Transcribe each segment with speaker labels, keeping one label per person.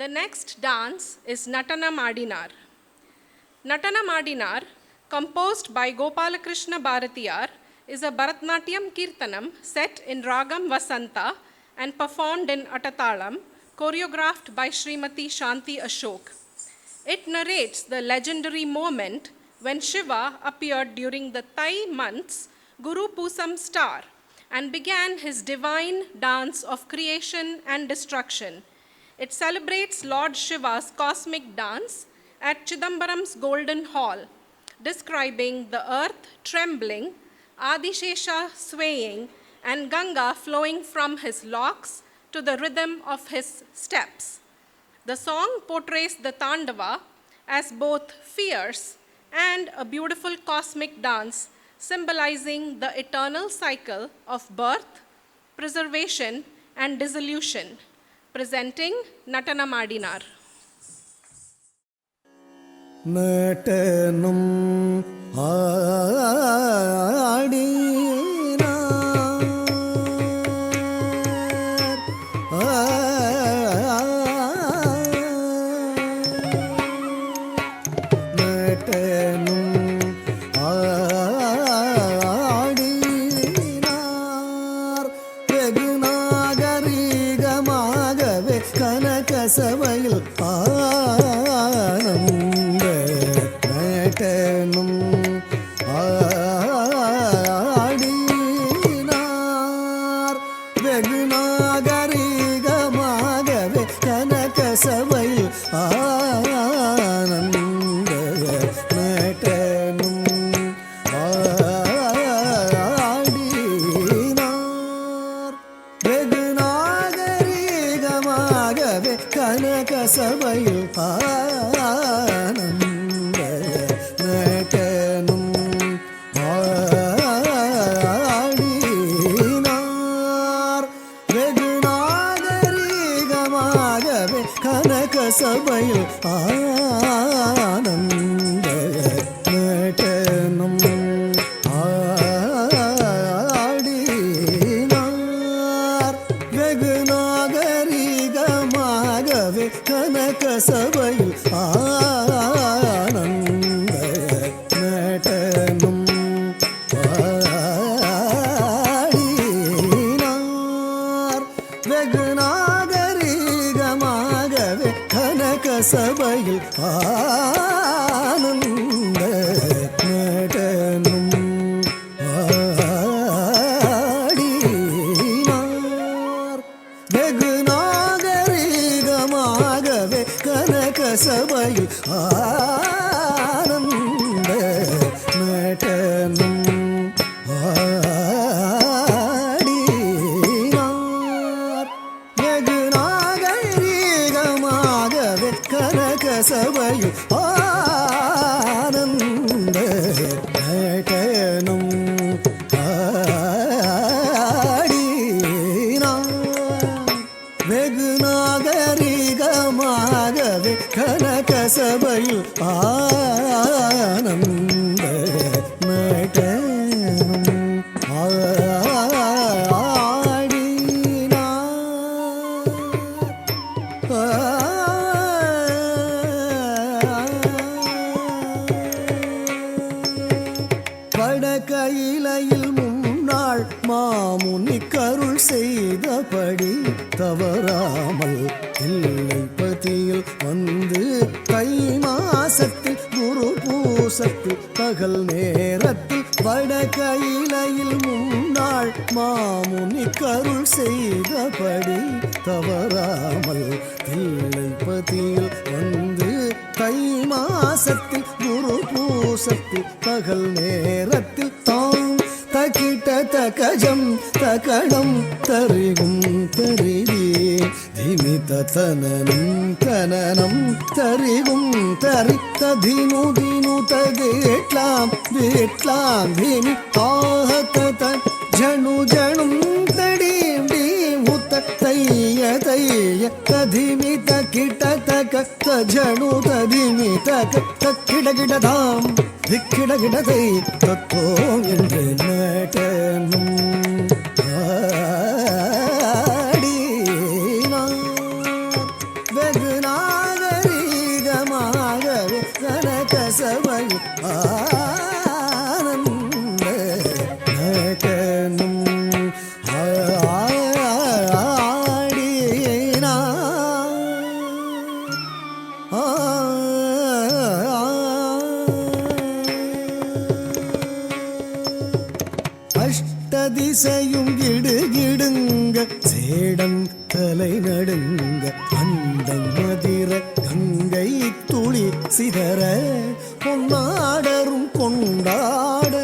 Speaker 1: The next dance is Natana Madinar. Natana Madinar, composed by Gopalakrishna Bharatiyar, is a Bharatnatyam Kirtanam set in Ragam Vasanta and performed in Atatalam, choreographed by Srimati Shanti Ashok. It narrates the legendary moment when Shiva appeared during the Thai month's Guru Pusam star and began his divine dance of creation and destruction. It celebrates Lord Shiva's cosmic dance at Chidambaram's Golden Hall, describing the earth trembling, Adishesha swaying, and Ganga flowing from his locks to the rhythm of his steps. The song portrays the Tandava as both fierce and a beautiful cosmic dance, symbolizing the eternal cycle of birth, preservation, and dissolution. Presenting Natana Madinar.
Speaker 2: Natanam சபையில் ஆனந்த நடனம் ஆடினார் வெகு நாகரிகமாகவே கனக சபையில் ஆனந்த நடனம் ஆடினார் வெகு நாகரிகமாகவே கனக சபையில் ஆனந்த நடனம் ஆடினார் வெகு நாகரிகமாகவே கனக சபையில் ஆனந்த நடனம் ஆடினார் வெகு நாகரிகமாகவே கனக சபையில் ஆனந்த நடனம் ஆடினார் வெகு நாகரிகமாகவே கனக சபையில் ஆனந்த நடனம் ஆடினார் வெகு நாகரிகமாகவே கனக சபையில் ஆனந்த நடனம் ஆடினார் வெகு நாகரிகமாகவே கனக சபையில் ஆனந்த நடனம் ஆடினார் வெகு நாகரிகமாகவே கனக சபையில் ஆனந்த நடனம் வடகையிலையில் முன்னாள் மாமுனி கருள் செய்தபடி தவறாமல் தில்லைப்பதியில் வந்து தை மாசத்தில் குரு பூசத்தில் பகல் நேரத்தில் வடகையிலையில் முன்னாள் மாமுனி கருள் செய்தபடி தவறாமல் தில்லைப்பதியில் வந்து தை மாசத்தில் குரு பூசத்தில் பகல் நேரத்தில் தாம் தகிட்ட தகஜம் தகடம் தரிகும் தரிதே திமித தனனம் தனனம் தரிகும் தரித்த தினு தினு தகேட்லாம் வேட்லாம் தினி ஆஹத ஜனு ஜனும் தடீம் டீம் உத்த தைய தைய ததிமி தகிட்ட தக தஜனு ததிமி தக தக்கிட கிடதாம் திக்கிட கிடதை தத்தோ என்று நடனம் ஆடினார் வெகு நாகரீகமாகவே கனகசபையில் ஆனந்த நடனம் அஷ்டதிசையும் கிடுகிடுங்க சேடம் தலை நடுங்க அண்டம் மதிர கங்கை துளி சிதற பொன்னாடரும் கொண்டாட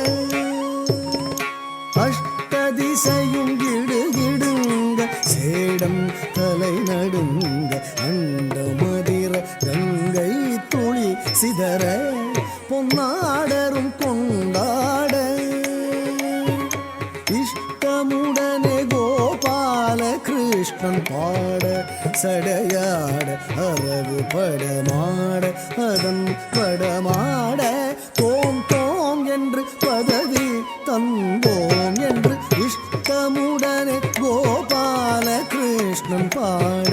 Speaker 2: அஷ்டதிசையும் கிடுகிடுங்க சேடம் தலை நடுங்க அண்ட மதிர கங்கை துளி சிதற பொன்னாடரும் கொண்டாட இஷ்டமுடனே கோபால கிருஷ்ணன் பாட சடையாட அரவு படமாட அதன் படமாட தோம் தோம் என்று பதவி தந்தோம் என்று இஷ்டமுடனே கோபால கிருஷ்ணன் பாட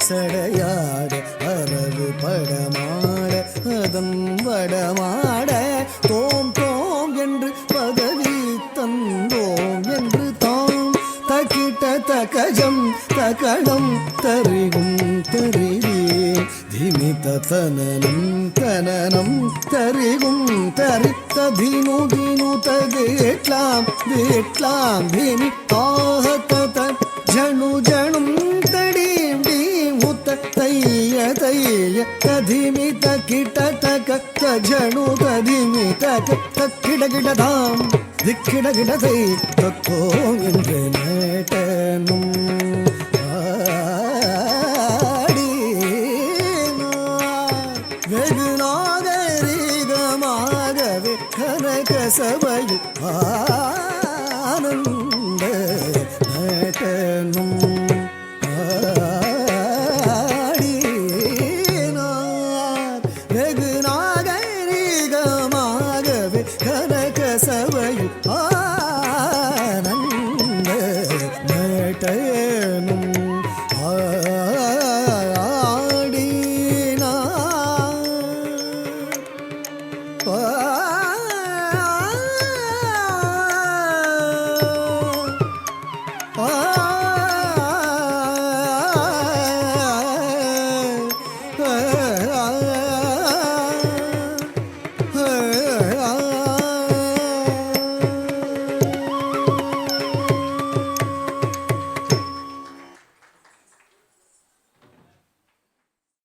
Speaker 2: சடையாட அரவு படமாட அதன் வடமாட தோம் தோம் என்று பதவி தந்தோம் என்று தாம் தக்கிட்ட தகஜம் தகடம் தரிகும் தரிவே திமித தனனம் தனனம் தரிகும் தரித்த தினு தினு தகேட்லாம் வேட்லாம் தினி தாஹத ஜனு ஜனும் தடீம் டீம் உத்த தைய தைய ததிமி தக்கிட்ட தக தஜனு ததிமி தக தக்கிட கிடதாம் திக்கிட கிடதை தத்தோ என்று நேட்டனும் வெகு நாகரீகமாகவே கனகசபையில்